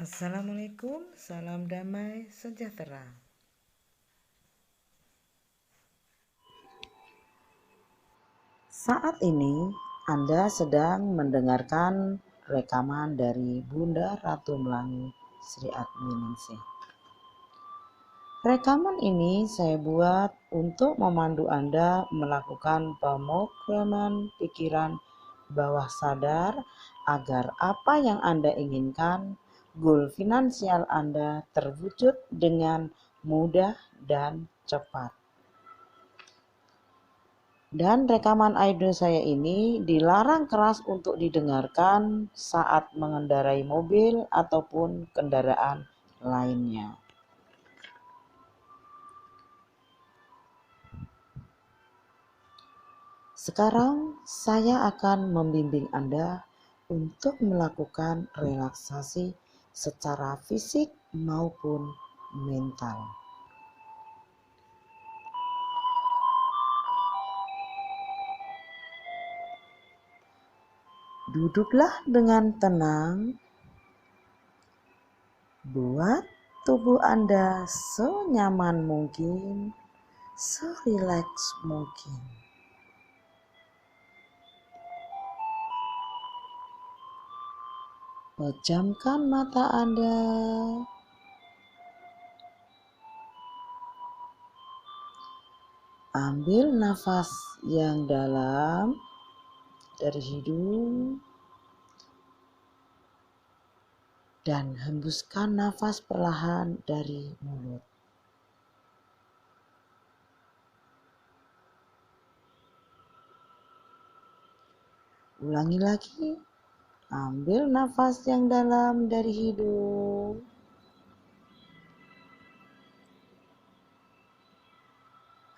Assalamualaikum, salam damai sejahtera. Saat ini Anda sedang mendengarkan rekaman dari Bunda Ratu Melangi Sri Adminingsih. Rekaman ini saya buat untuk memandu Anda melakukan pemrograman pikiran bawah sadar agar apa yang Anda inginkan, goal finansial Anda terwujud dengan mudah dan cepat. Dan rekaman audio saya ini dilarang keras untuk didengarkan saat mengendarai mobil ataupun kendaraan lainnya. Sekarang saya akan membimbing Anda untuk melakukan relaksasi secara fisik maupun mental. Duduklah dengan tenang. Buat tubuh Anda senyaman mungkin, serileks mungkin. Pejamkan mata Anda. Ambil nafas yang dalam dari hidung dan hembuskan nafas perlahan dari mulut. Ulangi lagi. Ambil nafas yang dalam dari hidung.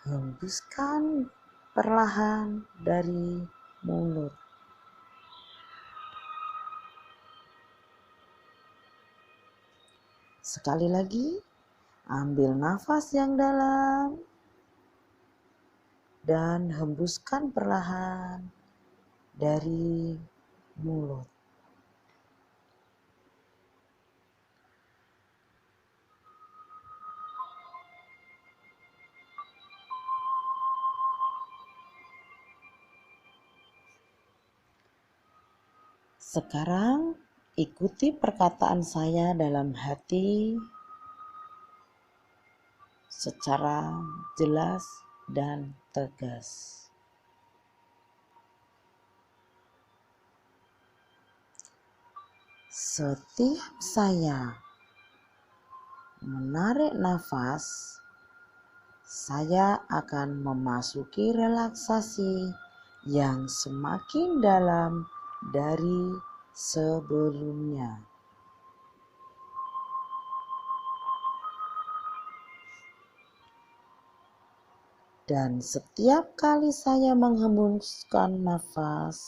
Hembuskan perlahan dari mulut. Sekali lagi, ambil nafas yang dalam dan hembuskan perlahan dari mulut. Sekarang ikuti perkataan saya dalam hati secara jelas dan tegas. Setiap saya menarik nafas, saya akan memasuki relaksasi yang semakin dalam dari sebelumnya. Dan setiap kali saya menghembuskan nafas,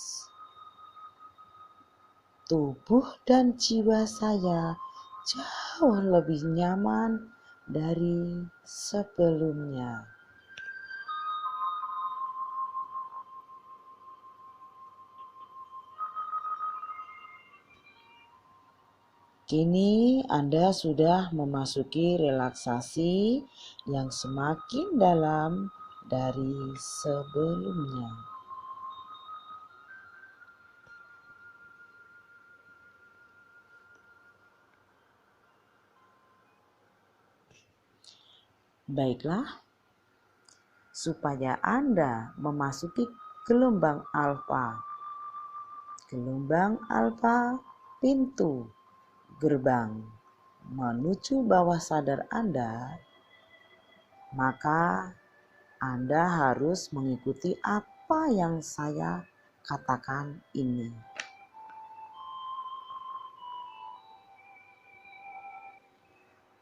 tubuh dan jiwa saya jauh lebih nyaman dari sebelumnya. Kini Anda sudah memasuki relaksasi yang semakin dalam dari sebelumnya. Baiklah, supaya Anda memasuki gelombang alfa. Gelombang alfa pintu gerbang menuju bawah sadar Anda, maka Anda harus mengikuti apa yang saya katakan ini.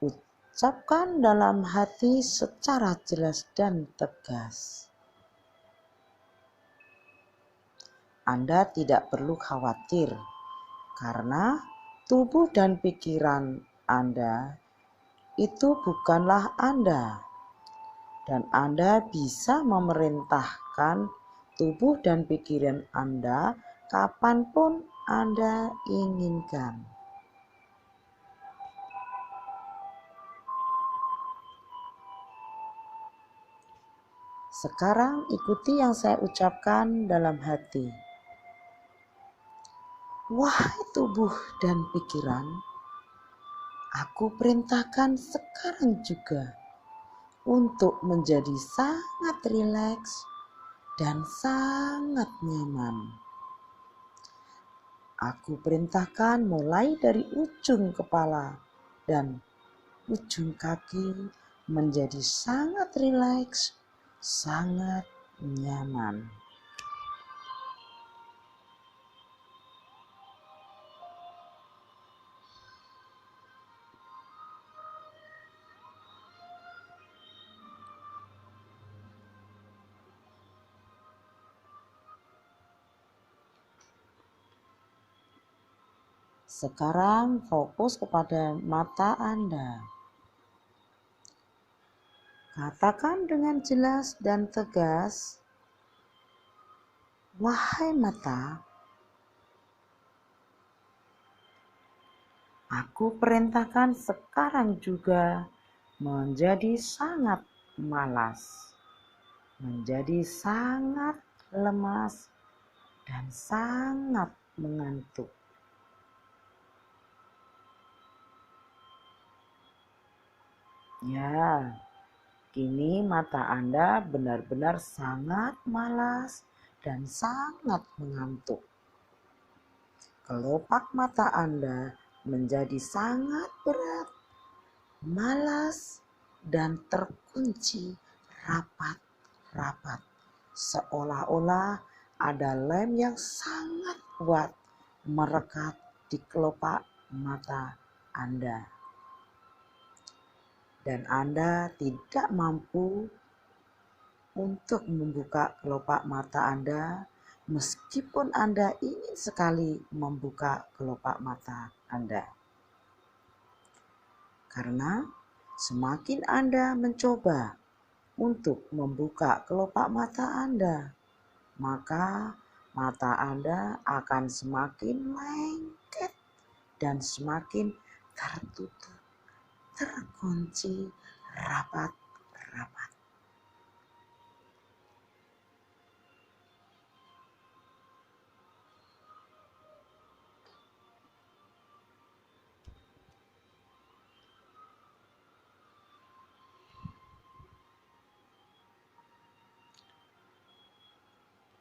Ucapkan dalam hati secara jelas dan tegas. Anda tidak perlu khawatir karena tubuh dan pikiran Anda itu bukanlah Anda. Dan Anda bisa memerintahkan tubuh dan pikiran Anda kapanpun Anda inginkan. Sekarang ikuti yang saya ucapkan dalam hati. Wahai tubuh dan pikiran, aku perintahkan sekarang juga untuk menjadi sangat rileks dan sangat nyaman. Aku perintahkan mulai dari ujung kepala dan ujung kaki menjadi sangat rileks, sangat nyaman. Sekarang fokus kepada mata Anda. Katakan dengan jelas dan tegas, wahai mata, aku perintahkan sekarang juga menjadi sangat malas, menjadi sangat lemas, dan sangat mengantuk. Ya, kini mata Anda benar-benar sangat malas dan sangat mengantuk. Kelopak mata Anda menjadi sangat berat, malas, dan terkunci rapat-rapat. Seolah-olah ada lem yang sangat kuat merekat di kelopak mata Anda. Dan Anda tidak mampu untuk membuka kelopak mata Anda meskipun Anda ingin sekali membuka kelopak mata Anda. Karena semakin Anda mencoba untuk membuka kelopak mata Anda, maka mata Anda akan semakin lengket dan semakin tertutup, terkunci rapat-rapat.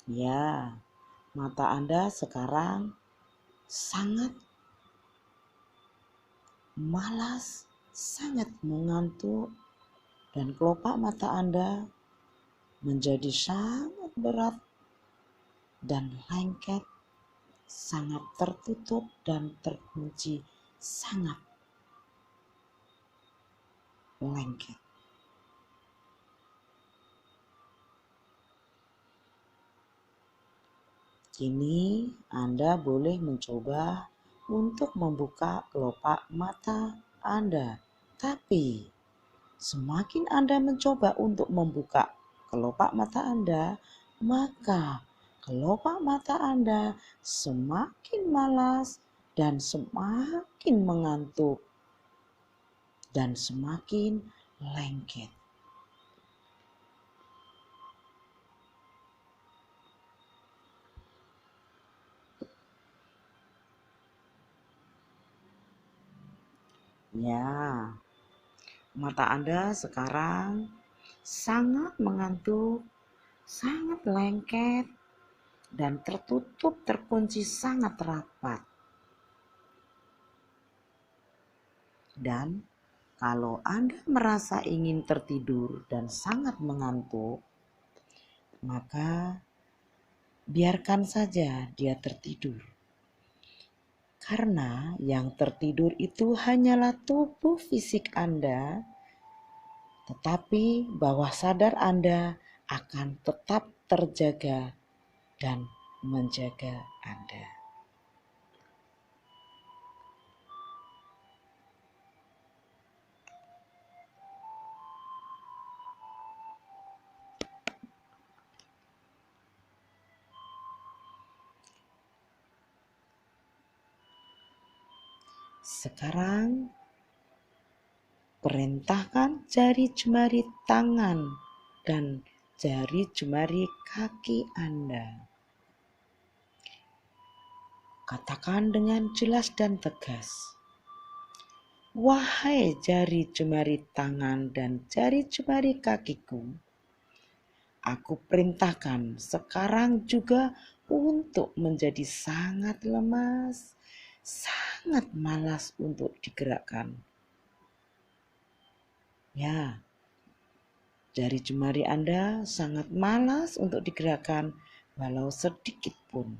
Ya, mata Anda sekarang sangat malas, sangat mengantuk, dan kelopak mata Anda menjadi sangat berat dan lengket, sangat tertutup dan terkunci, sangat lengket. Kini Anda boleh mencoba untuk membuka kelopak mata Anda. Tapi semakin Anda mencoba untuk membuka kelopak mata Anda, maka kelopak mata Anda semakin malas dan semakin mengantuk dan semakin lengket. Ya, mata Anda sekarang sangat mengantuk, sangat lengket, dan tertutup terkunci sangat rapat. Dan kalau Anda merasa ingin tertidur dan sangat mengantuk, maka biarkan saja dia tertidur. Karena yang tertidur itu hanyalah tubuh fisik Anda, tetapi bawah sadar Anda akan tetap terjaga dan menjaga Anda. Sekarang perintahkan jari jemari tangan dan jari jemari kaki Anda. Katakan dengan jelas dan tegas, "Wahai jari jemari tangan dan jari jemari kakiku, aku perintahkan sekarang juga untuk menjadi sangat lemas, sangat malas untuk digerakkan." Ya, jari jemari Anda sangat malas untuk digerakkan walau sedikit pun.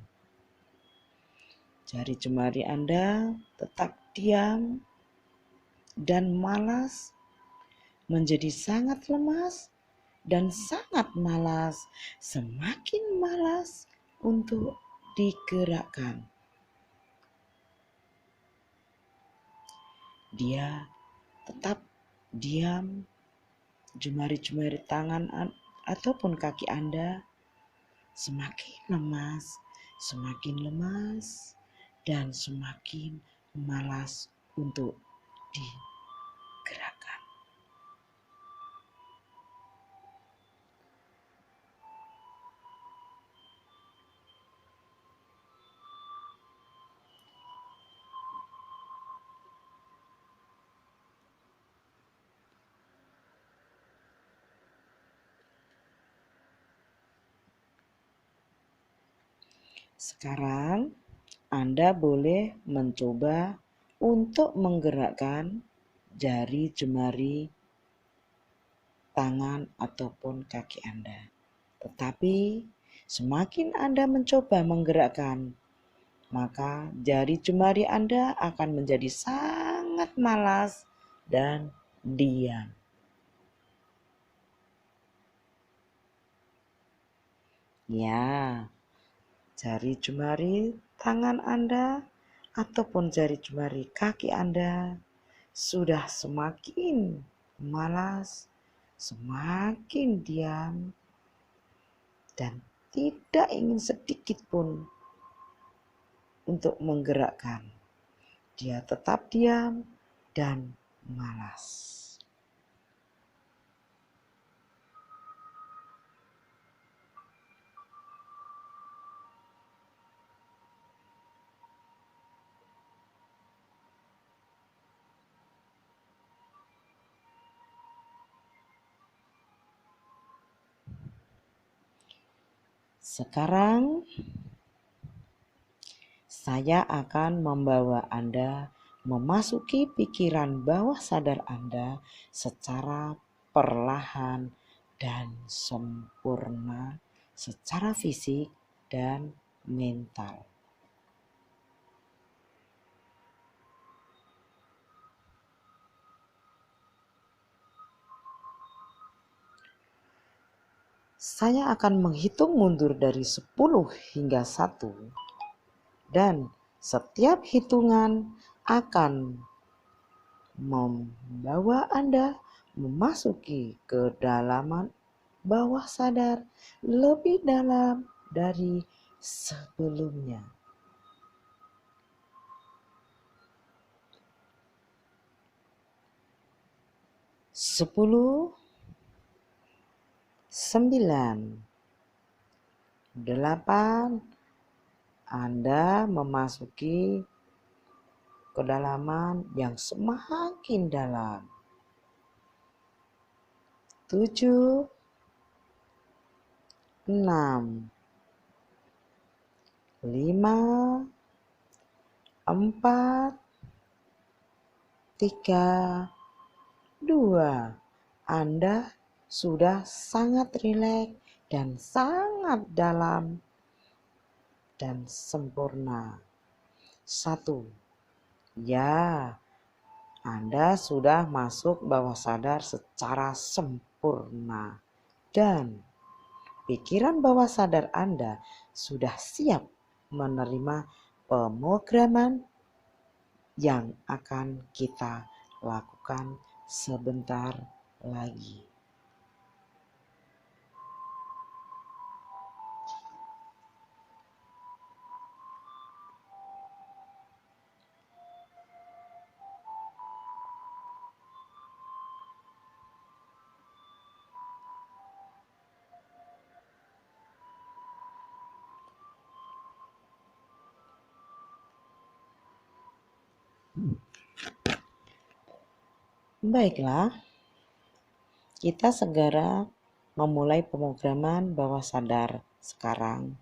Jari jemari Anda tetap diam dan malas, menjadi sangat lemas dan sangat malas, semakin malas untuk digerakkan. Dia tetap diam, jemari-jemari tangan ataupun kaki Anda semakin lemas, dan semakin malas untuk digerakkan. Sekarang Anda boleh mencoba untuk menggerakkan jari jemari tangan ataupun kaki Anda. Tetapi semakin Anda mencoba menggerakkan, maka jari jemari Anda akan menjadi sangat malas dan diam. Ya, jari jemari tangan Anda ataupun jari jemari kaki Anda sudah semakin malas, semakin diam, dan tidak ingin sedikit pun untuk menggerakkan. Dia tetap diam dan malas. Sekarang saya akan membawa Anda memasuki pikiran bawah sadar Anda secara perlahan dan sempurna secara fisik dan mental. Saya akan menghitung mundur dari 10 hingga 1, dan setiap hitungan akan membawa Anda memasuki kedalaman bawah sadar lebih dalam dari sebelumnya. 10, 9, 8, Anda memasuki kedalaman yang semakin dalam. 7, 6, 5, 4, 3, 2. Anda sudah sangat rileks dan sangat dalam dan sempurna. 1. Ya, Anda sudah masuk bawah sadar secara sempurna, dan pikiran bawah sadar Anda sudah siap menerima pemrograman yang akan kita lakukan sebentar lagi. Baiklah, kita segera memulai pemrograman bawah sadar sekarang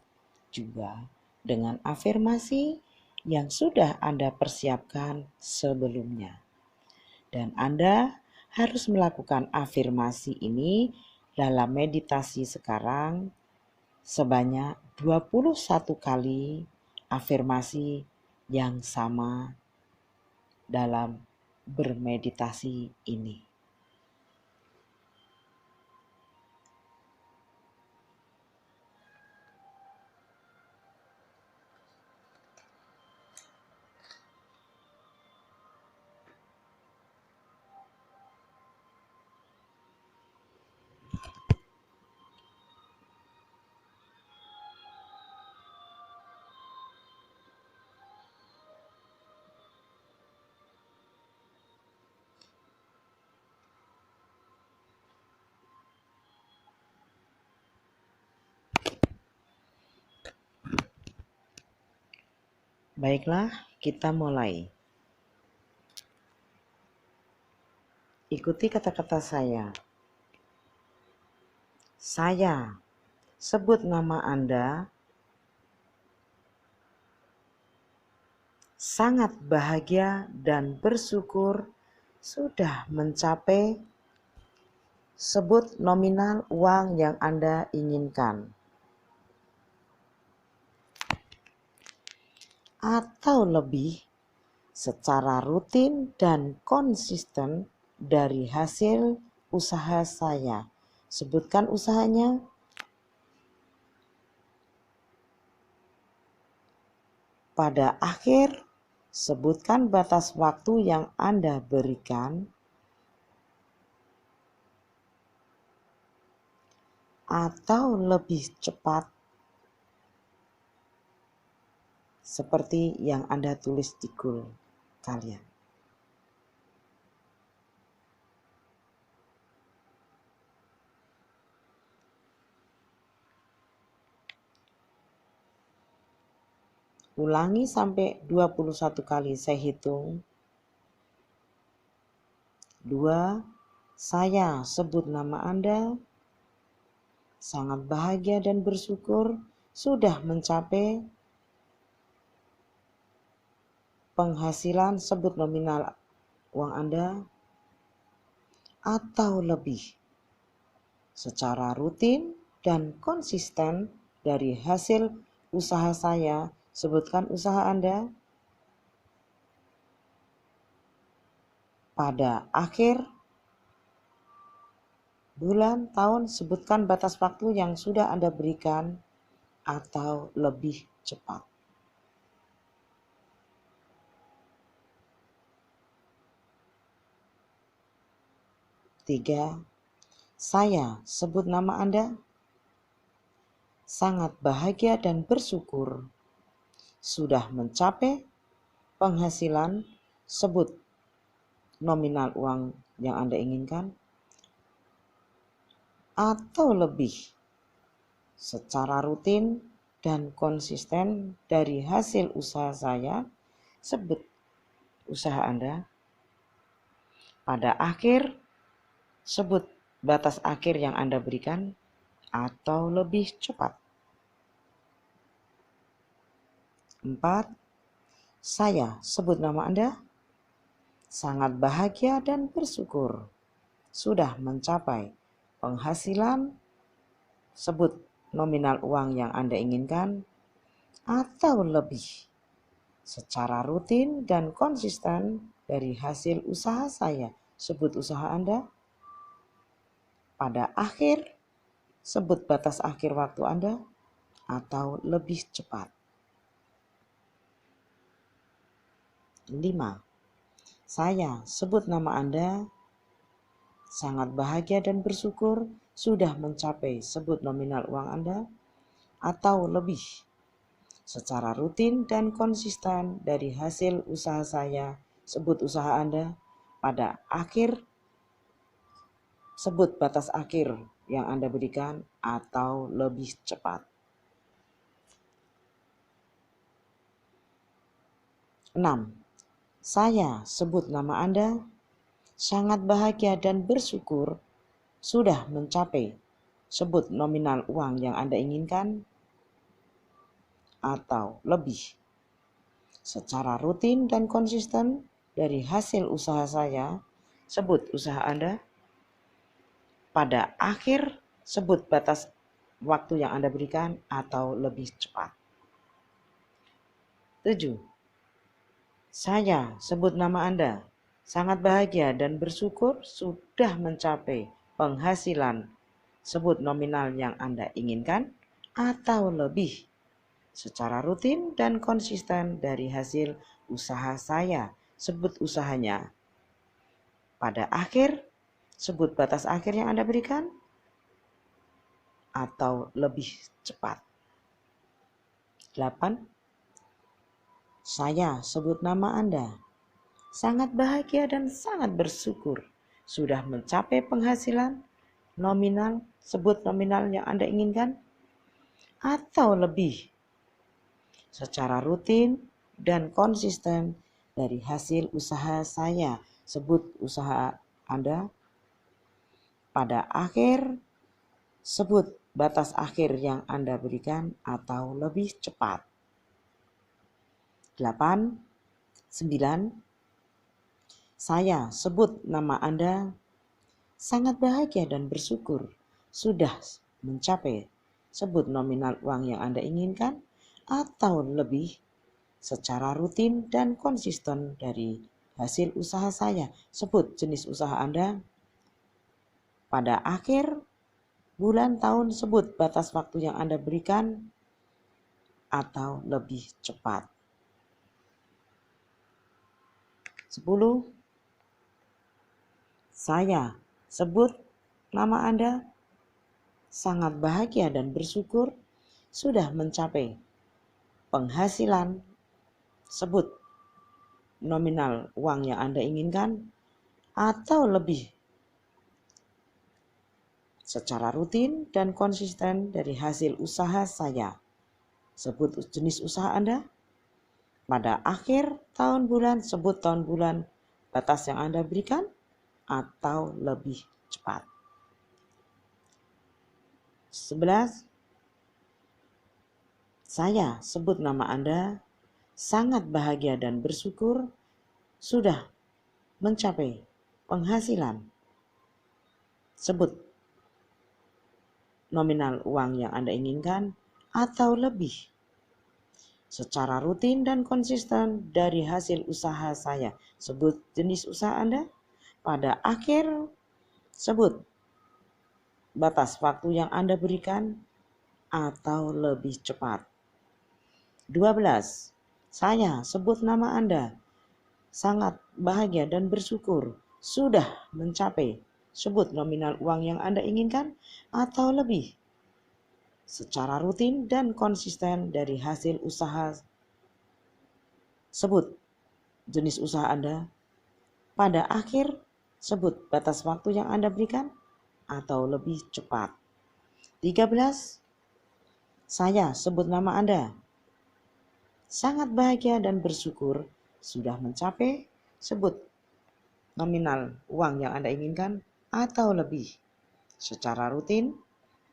juga dengan afirmasi yang sudah Anda persiapkan sebelumnya. Dan Anda harus melakukan afirmasi ini dalam meditasi sekarang sebanyak 21 kali afirmasi yang sama dalam bermeditasi ini. Baiklah, kita mulai. Ikuti kata-kata saya. Saya sebut nama Anda, sangat bahagia dan bersyukur sudah mencapai. Sebut nominal uang yang Anda inginkan. Atau lebih, secara rutin dan konsisten dari hasil usaha saya. Sebutkan usahanya. Pada akhir, sebutkan batas waktu yang Anda berikan. Atau lebih cepat, seperti yang Anda tulis di goal kalian. Ulangi sampai 21 kali, saya hitung. 2. Saya sebut nama Anda, sangat bahagia dan bersyukur sudah mencapai. Penghasilan, sebut nominal uang Anda, atau lebih. Secara rutin dan konsisten dari hasil usaha saya, sebutkan usaha Anda. Pada akhir bulan, tahun, sebutkan batas waktu yang sudah Anda berikan atau lebih cepat. 3. Saya sebut nama Anda, sangat bahagia dan bersyukur sudah mencapai. Penghasilan, sebut nominal uang yang Anda inginkan atau lebih. Secara rutin dan konsisten dari hasil usaha saya, sebut usaha Anda. Pada akhir, sebut batas akhir yang Anda berikan atau lebih cepat. 4. Saya sebut nama Anda, sangat bahagia dan bersyukur sudah mencapai. Penghasilan, sebut nominal uang yang Anda inginkan atau lebih. Secara rutin dan konsisten dari hasil usaha saya, sebut usaha Anda. Pada akhir, sebut batas akhir waktu Anda atau lebih cepat. 5. Saya sebut nama Anda, sangat bahagia dan bersyukur sudah mencapai. Sebut nominal uang Anda atau lebih. Secara rutin dan konsisten dari hasil usaha saya, sebut usaha Anda. Pada akhir, sebut batas akhir yang Anda berikan atau lebih cepat. 6. Saya sebut nama Anda, sangat bahagia dan bersyukur sudah mencapai. Sebut nominal uang yang Anda inginkan atau lebih. Secara rutin dan konsisten dari hasil usaha saya, sebut usaha Anda. Pada akhir, sebut batas waktu yang Anda berikan atau lebih cepat. 7. Saya sebut nama Anda, sangat bahagia dan bersyukur sudah mencapai penghasilan. Sebut nominal yang Anda inginkan atau lebih. Secara rutin dan konsisten dari hasil usaha saya, sebut usahanya. Pada akhir, sebut batas akhir yang Anda berikan atau lebih cepat. 8. Saya sebut nama Anda, sangat bahagia dan sangat bersyukur sudah mencapai penghasilan nominal, sebut nominal yang Anda inginkan atau lebih. Secara rutin dan konsisten dari hasil usaha saya, sebut usaha Anda. Pada akhir, sebut batas akhir yang Anda berikan atau lebih cepat. 8. 9. Saya sebut nama Anda, sangat bahagia dan bersyukur sudah mencapai. Sebut nominal uang yang Anda inginkan atau lebih. Secara rutin dan konsisten dari hasil usaha saya, sebut jenis usaha Anda. Pada akhir bulan tahun, sebut batas waktu yang Anda berikan atau lebih cepat. 10. Saya sebut nama Anda, sangat bahagia dan bersyukur sudah mencapai penghasilan. Sebut nominal uang yang Anda inginkan atau lebih. Secara rutin dan konsisten dari hasil usaha saya, sebut jenis usaha Anda. Pada akhir tahun bulan, sebut tahun bulan batas yang Anda berikan atau lebih cepat. 11. Saya sebut nama Anda, sangat bahagia dan bersyukur sudah mencapai penghasilan. Sebut nominal uang yang Anda inginkan atau lebih. Secara rutin dan konsisten dari hasil usaha saya, sebut jenis usaha Anda. Pada akhir, sebut batas waktu yang Anda berikan atau lebih cepat. 12. Saya sebut nama Anda, sangat bahagia dan bersyukur sudah mencapai. Sebut nominal uang yang Anda inginkan atau lebih. Secara rutin dan konsisten dari hasil usaha, sebut jenis usaha Anda. Pada akhir, sebut batas waktu yang Anda berikan atau lebih cepat. 13. Saya sebut nama Anda, sangat bahagia dan bersyukur sudah mencapai. Sebut nominal uang yang Anda inginkan atau lebih. Secara rutin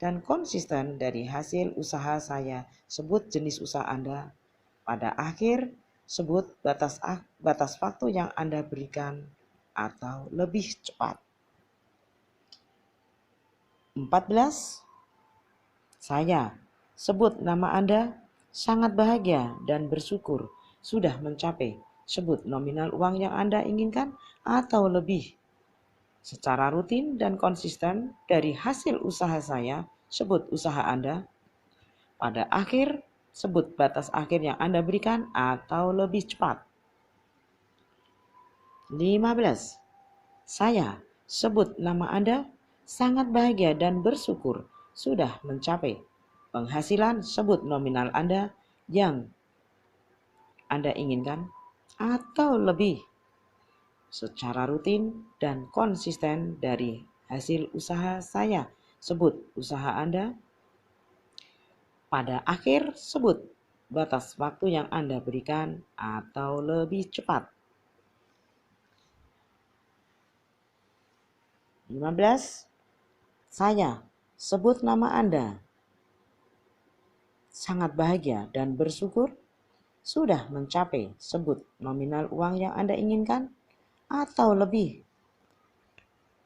dan konsisten dari hasil usaha saya, sebut jenis usaha Anda. Pada akhir, sebut batas waktu yang Anda berikan atau lebih cepat. 14. Saya sebut nama Anda, sangat bahagia dan bersyukur sudah mencapai. Sebut nominal uang yang Anda inginkan atau lebih. Secara rutin dan konsisten dari hasil usaha saya, sebut usaha Anda. Pada akhir, sebut batas akhir yang Anda berikan atau lebih cepat. 15. Saya sebut nama Anda, sangat bahagia dan bersyukur sudah mencapai penghasilan. Sebut nominal Anda yang Anda inginkan atau lebih. Secara rutin dan konsisten dari hasil usaha saya, sebut usaha Anda. Pada akhir, sebut batas waktu yang Anda berikan atau lebih cepat. 15. Saya sebut nama Anda. Sangat bahagia dan bersyukur sudah mencapai sebut nominal uang yang Anda inginkan atau lebih.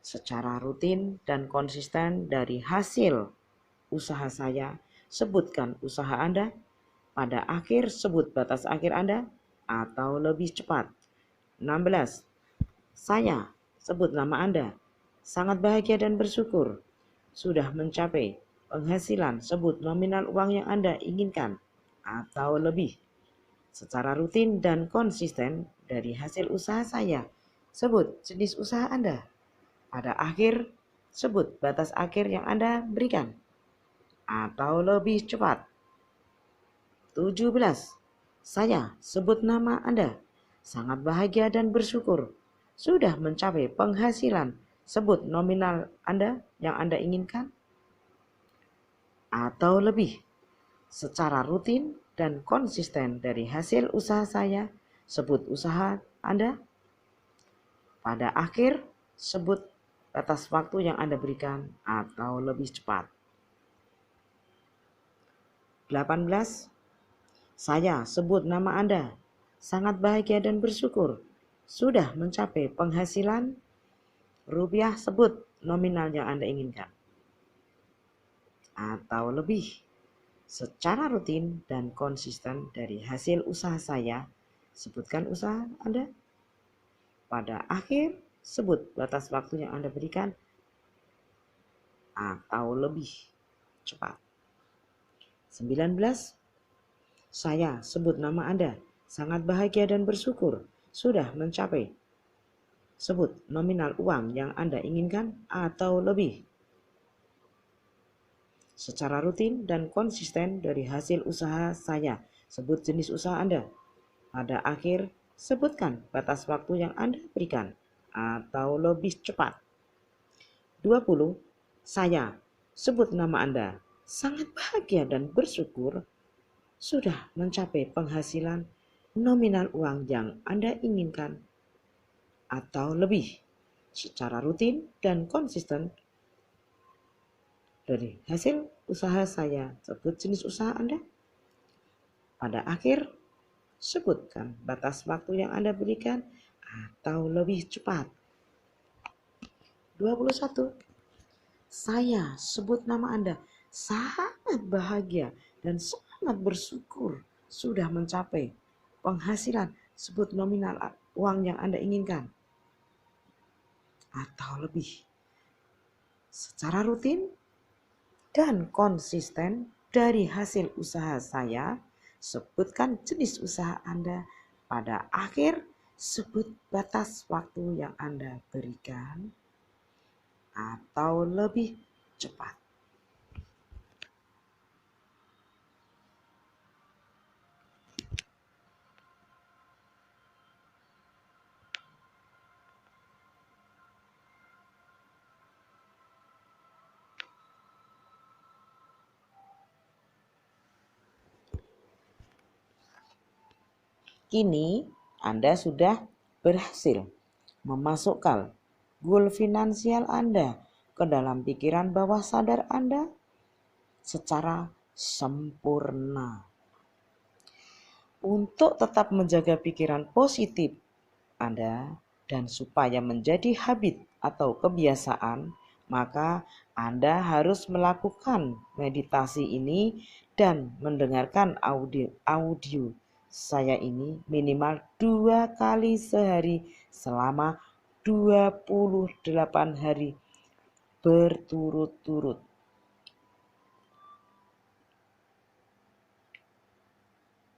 Secara rutin dan konsisten dari hasil usaha saya, sebutkan usaha Anda. Pada akhir sebut batas akhir Anda atau lebih cepat. 16. Saya sebut nama Anda. Sangat bahagia dan bersyukur sudah mencapai penghasilan sebut nominal uang yang Anda inginkan atau lebih. Secara rutin dan konsisten dari hasil usaha saya, sebut jenis usaha Anda. Pada akhir sebut batas akhir yang Anda berikan atau lebih cepat. 17. Saya sebut nama Anda. Sangat bahagia dan bersyukur sudah mencapai penghasilan sebut nominal Anda yang Anda inginkan atau lebih. Secara rutin dan konsisten dari hasil usaha saya, sebut usaha Anda. Pada akhir sebut batas waktu yang Anda berikan atau lebih cepat. 18. Saya sebut nama Anda. Sangat bahagia dan bersyukur sudah mencapai penghasilan rupiah sebut nominal yang Anda inginkan atau lebih. Secara rutin dan konsisten dari hasil usaha saya, sebutkan usaha Anda. Pada akhir sebut batas waktu yang Anda berikan atau lebih cepat. 19. Saya sebut nama Anda. Sangat bahagia dan bersyukur sudah mencapai sebut nominal uang yang Anda inginkan atau lebih. Secara rutin dan konsisten dari hasil usaha saya, sebut jenis usaha Anda. Pada akhir, sebutkan batas waktu yang Anda berikan atau lebih cepat. 20. Saya sebut nama Anda. Sangat bahagia dan bersyukur sudah mencapai penghasilan nominal uang yang Anda inginkan atau lebih. Secara rutin dan konsisten dari hasil usaha saya, sebut jenis usaha Anda. Pada akhir, sebutkan batas waktu yang Anda berikan atau lebih cepat. 21. Saya sebut nama Anda. Sangat bahagia dan sangat bersyukur sudah mencapai penghasilan sebut nominal uang yang Anda inginkan atau lebih. Secara rutin dan konsisten dari hasil usaha saya, sebutkan jenis usaha Anda. Pada akhir, sebut batas waktu yang Anda berikan atau lebih cepat. Kini Anda sudah berhasil memasukkan goal finansial Anda ke dalam pikiran bawah sadar Anda secara sempurna. Untuk tetap menjaga pikiran positif Anda dan supaya menjadi habit atau kebiasaan, maka Anda harus melakukan meditasi ini dan mendengarkan audio saya ini minimal 2 kali sehari selama 28 hari berturut-turut.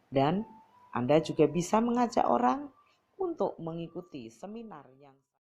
Dan Anda juga bisa mengajak orang untuk mengikuti seminar yang